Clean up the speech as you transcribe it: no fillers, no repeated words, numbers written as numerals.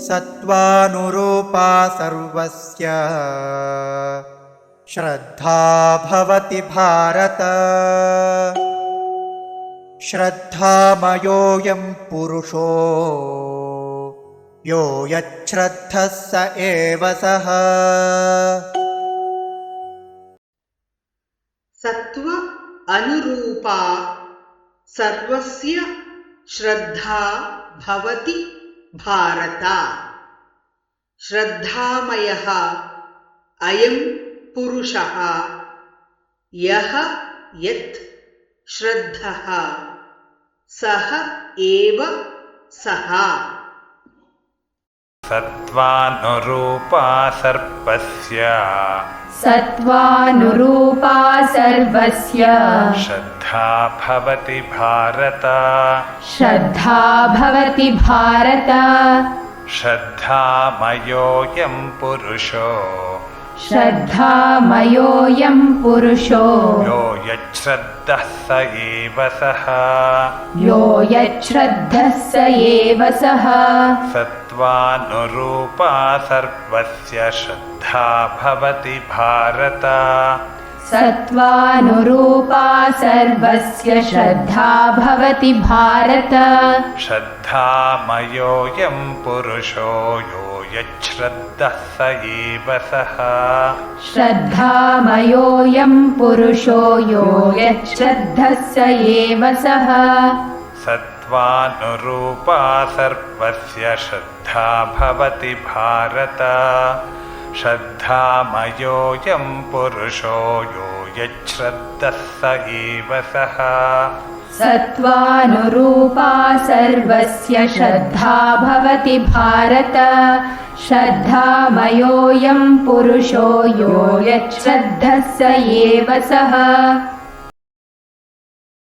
सत्त्वानुरूपा सर्वस्य श्रद्धा भवति भारत। श्रद्धामयोऽयं पुरुषो यो यच्छ्रद्धः स एव सः। सत्व अनुरूपा सर्वस्य श्रद्धा भवति भारत। श्रद्धामयः अयं पुरुषः यः यत् श्रद्धः सः एव सः। सत्त्वानुरूपा सर्वस्य सत्त्वानुरूपा सर्वस्य श्रद्धा भवति भारत। श्रद्धा भवति भारत। श्रद्धामयोऽयं पुरुषो श्रद्धामयोऽयं पुरुषो यो यच्छ्रद्धः स एव सः। यो यच्छ्रद्धः स एव सः। सत्त्वानुरूपा सर्वस्य श्रद्धा भवति भारत। सत्त्वानुरूपा सर्वस्य श्रद्धा भवति भारत। श्रद्धामयोऽयं पुरुषो यो यच्छ्रद्धः स एव सः। श्रद्धामयोऽयं पुरुषो यो यच्छ्रद्धः स एव सः। सत्त्वानुरूपा सर्वस्य श्रद्धा भवति भारत। श्रद्धामयोऽयं पुरुषो यो यच्छ्रद्धः स एव सः। सत्त्वानुरूपा सर्वस्य श्रद्धा भवति भारत। श्रद्धामयोऽयं पुरुषो यो यच्छ्रद्धः स एव सः।